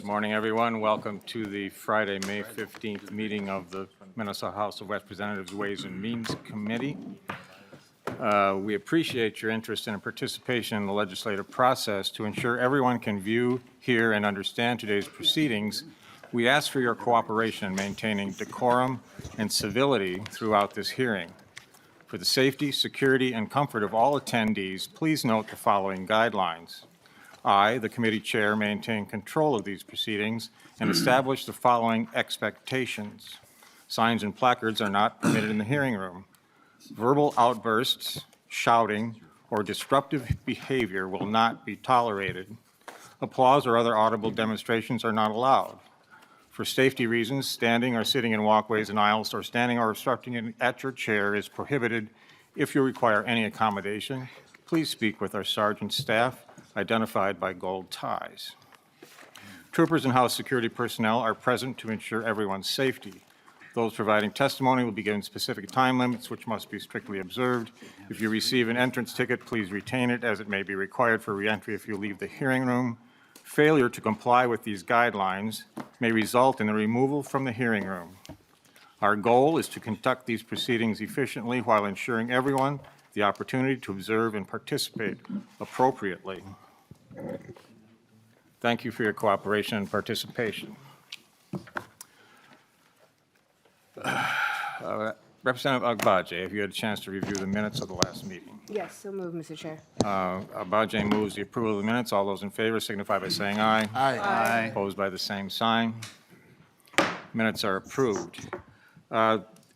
morning, everyone. Welcome to the Friday, May 15th meeting of the Minnesota House of Representatives Ways and Means Committee. We appreciate your interest and participation in the legislative process. To ensure everyone can view, hear, and understand today's proceedings, we ask for your cooperation in maintaining decorum and civility throughout this hearing. For the safety, security, and comfort of all attendees, please note the following guidelines. I, the committee chair, maintain control of these proceedings and establish the following expectations. Signs and placards are not permitted in the hearing room. Verbal outbursts, shouting, or disruptive behavior will not be tolerated. Applause or other audible demonstrations are not allowed. For safety reasons, standing or sitting in walkways and aisles or standing or obstructing at your chair is prohibited. If you require any accommodation, please speak with our sergeant staff, identified by gold ties. Troopers and House security personnel are present to ensure everyone's safety. Those providing testimony will be given specific time limits, which must be strictly observed. If you receive an entrance ticket, please retain it, as it may be required for reentry if you leave the hearing room. Failure to comply with these guidelines may result in the removal from the hearing room. Our goal is to conduct these proceedings efficiently while ensuring everyone the opportunity to observe and participate appropriately. Thank you for your cooperation and participation. Representative Agbaje, have you had a chance to review the minutes of the last meeting? Yes, so moved, Mr. Chair. Agbaje moves the approval of the minutes. All those in favor signify by saying aye. Aye. Opposed by the same sign. Minutes are approved.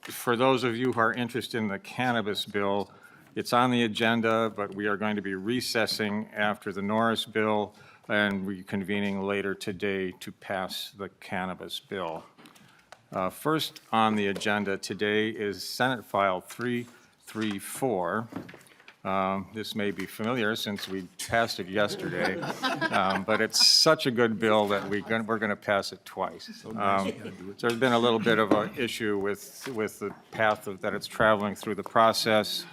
For those of you who are interested in the cannabis bill, it's on the agenda, but we are going to be recessing after the Norris bill and reconvening later today to pass the cannabis bill. First on the agenda today is Senate File 334. This may be familiar since we passed it yesterday, but it's such a good bill that we're going to pass it twice. There's been a little bit of an issue with the path that it's traveling through the process.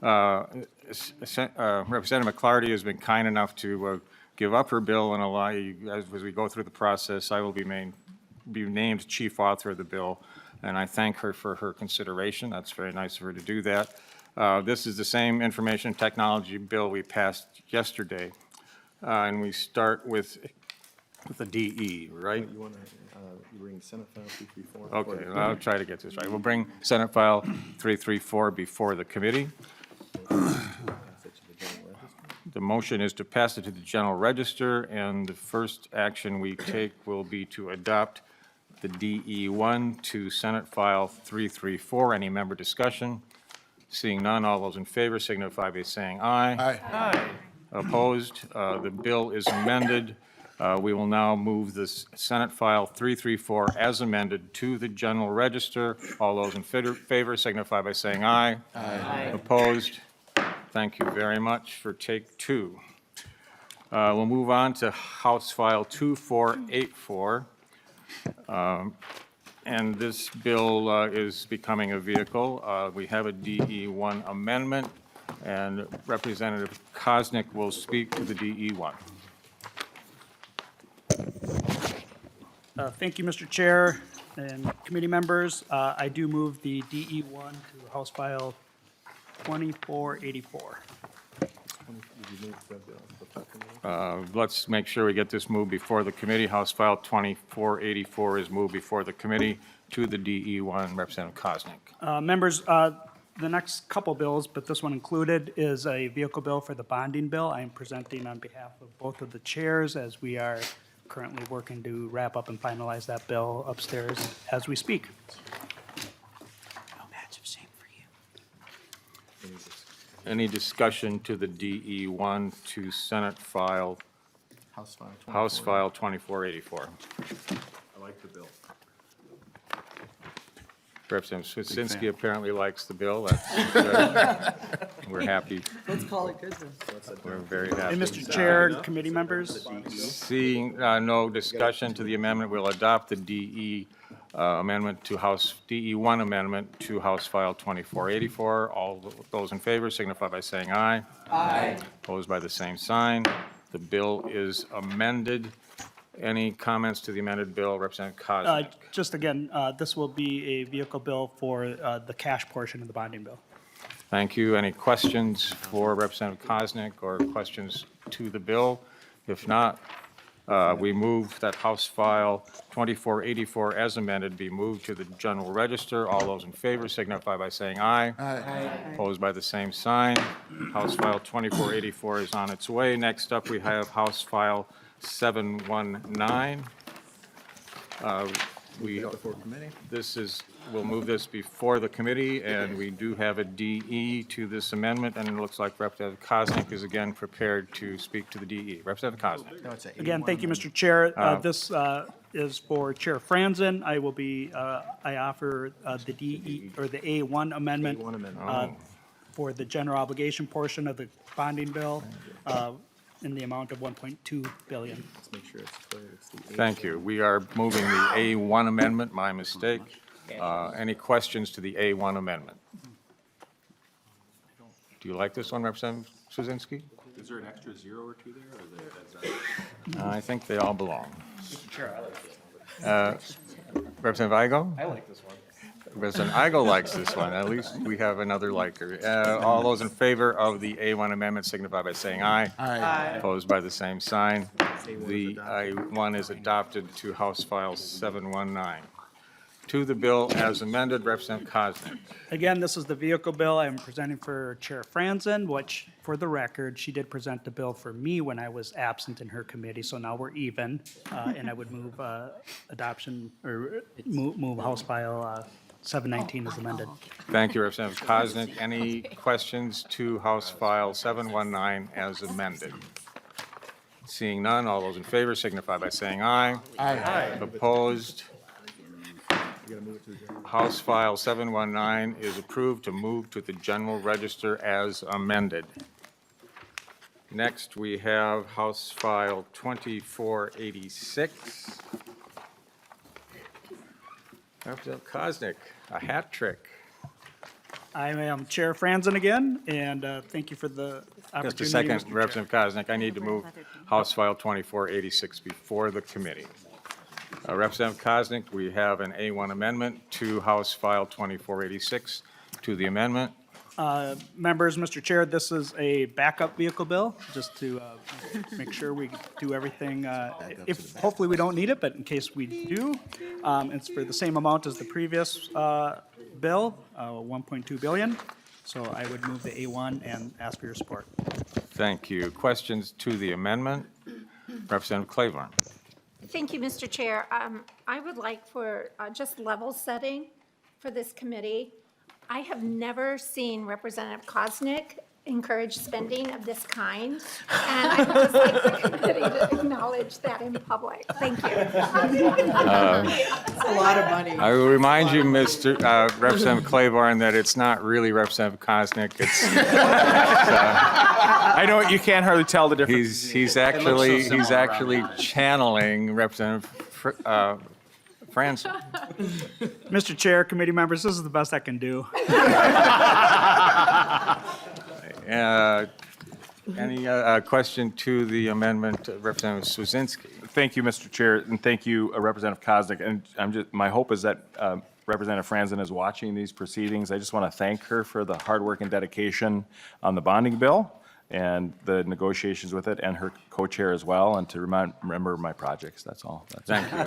Representative McClarty has been kind enough to give up her bill and allow you, as we go through the process, I will be named chief author of the bill, and I thank her for her consideration. That's very nice of her to do that. This is the same information technology bill we passed yesterday, and we start with the DE, right? You want to bring Senate File 334? Okay, I'll try to get this right. We'll bring Senate File 334 before the committee. The motion is to pass it to the General Register, and the first action we take will be to adopt the DE1 to Senate File 334. Any member discussion? Seeing none, all those in favor signify by saying aye. Aye. Opposed? The bill is amended. We will now move this Senate File 334 as amended to the General Register. All those in favor signify by saying aye. Aye. Opposed? Thank you very much for take two. We'll move on to House File 2484. And this bill is becoming a vehicle. We have a DE1 amendment, and Representative Koznick will speak to the DE1. Thank you, Mr. Chair and committee members. I do move the DE1 to House File 2484. Let's make sure we get this moved before the committee. House File 2484 is moved before the committee to the DE1. Representative Koznick. Members, the next couple bills, but this one included, is a vehicle bill for the bonding bill. I am presenting on behalf of both of the chairs as we are currently working to wrap up and finalize that bill upstairs as we speak. Any discussion to the DE1 to Senate File, House File 24. House File 2484? I like the bill. Representative Swedzinski apparently likes the bill. That's good. We're happy. Let's call it good then. We're very happy. And Mr. Chair, committee members, Seeing no discussion to the amendment, we'll adopt the amendment to DE1 amendment to House File 2484. All those in favor signify by saying aye. Aye. Opposed by the same sign. The bill is amended. Any comments to the amended bill? Representative Koznick. Just again, this will be a vehicle bill for the cash portion of the bonding bill. Thank you. Any questions for Representative Koznick or questions to the bill? If not, we move that House File 2484 as amended be moved to the General Register. All those in favor signify by saying aye. Aye. Opposed by the same sign. House File 2484 is on its way. Next up, we have House File 719. Before committee? We'll move this before the committee, and we do have a DE to this amendment, and it looks like Representative Koznick is again prepared to speak to the DE. Representative Koznick. No, it's a Again, A1 thank you, Mr. Chair. This is for Chair Franson. I will be, I offer the DE, or the A1 amendment A1 amendment. for the general obligation portion of the bonding bill in the amount of 1.2 billion. Let's make sure it's clear. It's the A1. Thank you. We are moving the A1 amendment, my mistake. Any questions to the A1 amendment? Do you like this one, Representative Swazinski? Is there an extra 0 or 2 there, or that's I think they all belong. Representative Igo? I like this one. Representative Igo likes this one. At least we have another liker. All those in favor of the A1 amendment signify by saying aye. Aye. Opposed by the same sign. The A1 is adopted to House File 719. To the bill as amended, Representative Koznick. Again, this is the vehicle bill I'm presenting for Chair Franson, which, for the record, she did present the bill for me when I was absent in her committee, so now we're even. And I would move adoption, or move House File 719 as amended. Thank you, Representative Koznick. Any questions to House File 719 as amended? Seeing none, all those in favor signify by saying aye. Aye. Opposed? House File 719 is approved to move to the General Register as amended. Next, we have House File 2486. Representative Koznick, a hat trick. I am Chair Franson again, and thank you for the opportunity. Just a second, Mr. Chair. Representative Koznick, I need to move House File 2486 before the committee. Representative Koznick, we have an A1 amendment to House File 2486 to the amendment. Members, Mr. Chair, this is a backup vehicle bill, just to make sure we do everything, if, hopefully we don't need it, but in case we do. It's for the same amount as the previous bill, 1.2 billion. So I would move the A1 and ask for your support. Thank you. Questions to the amendment? Representative Claiborne. Thank you, Mr. Chair. I would like for just level setting for this committee. I have never seen Representative Koznick encourage spending of this kind, and I would just like the committee to acknowledge that in public. Thank you. It's a lot of money. I will remind you, Mr. Representative Claiborne, that it's not really Representative Koznick. It's I know you can't hardly tell the difference. he's actually channeling Representative Franson. Mr. Chair, committee members, this is the best I can do. Any question to the amendment, Representative Swazinski? Thank you, Mr. Chair, and thank you, Representative Koznick. And my hope is that Representative Franson is watching these proceedings. I just want to thank her for the hard work and dedication on the bonding bill and the negotiations with it, and her co-chair as well, and to remember my projects. That's all. Thank you.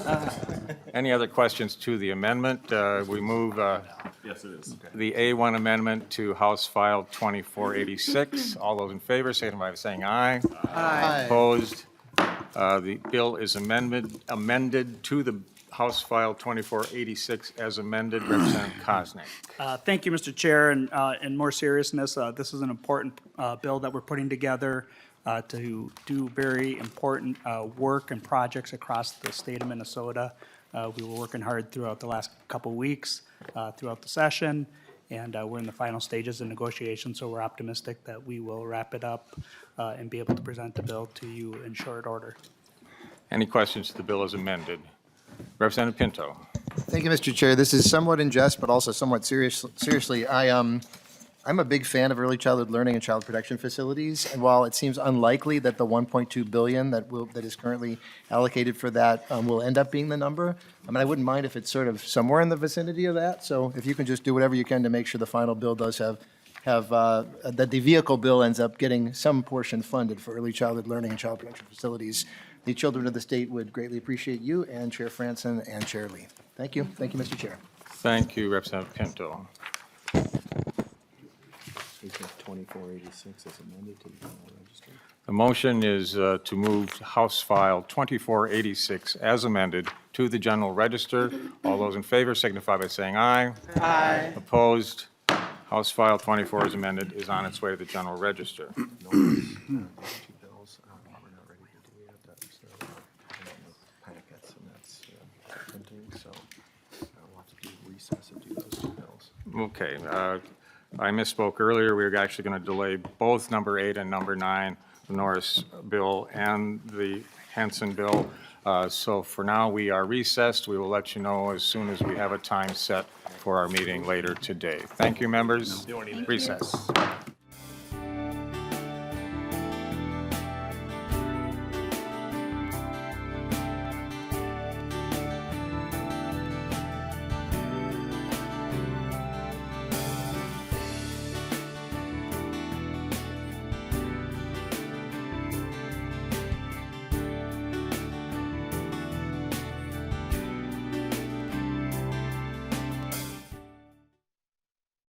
Any other questions to the amendment? We move Yes, it is. the A1 amendment to House File 2486. All those in favor, signify by saying aye. Aye. Opposed? The bill is amended to the House File 2486 as amended. Representative Koznick. Thank you, Mr. Chair, and in more seriousness, this is an important bill that we're putting together to do very important work and projects across the state of Minnesota. We were working hard throughout the last couple weeks, throughout the session, and we're in the final stages of negotiation, so we're optimistic that we will wrap it up and be able to present the bill to you in short order. Any questions to the bill as amended? Representative Pinto. Thank you, Mr. Chair. This is somewhat in jest, but also somewhat seriously. I I'm a big fan of early childhood learning and child protection facilities, and while it seems unlikely that the 1.2 billion that is currently allocated for that will end up being the number, I mean, I wouldn't mind if it's sort of somewhere in the vicinity of that. So if you can just do whatever you can to make sure the final bill does have that the vehicle bill ends up getting some portion funded for early childhood learning and child protection facilities, the children of the state would greatly appreciate you and Chair Franson and Chair Lee. Thank you. Thank you, Mr. Chair. Thank you, Representative Pinto. 2486 as amended to the General Register. The motion is to move House File 2486 as amended to the General Register. All those in favor signify by saying aye. Aye. Opposed? House File 24 as amended is on its way to the General Register. Two bills, we're not ready to do yet. That's packets, and that's printing, so we'll have to do recess and do those two bills. Okay, I misspoke earlier. We were actually going to delay both number 8 and number 9, the Norris bill and the Hanson bill. So for now, we are recessed. We will let you know as soon as we have a time set for our meeting later today. Thank you, members. Recess.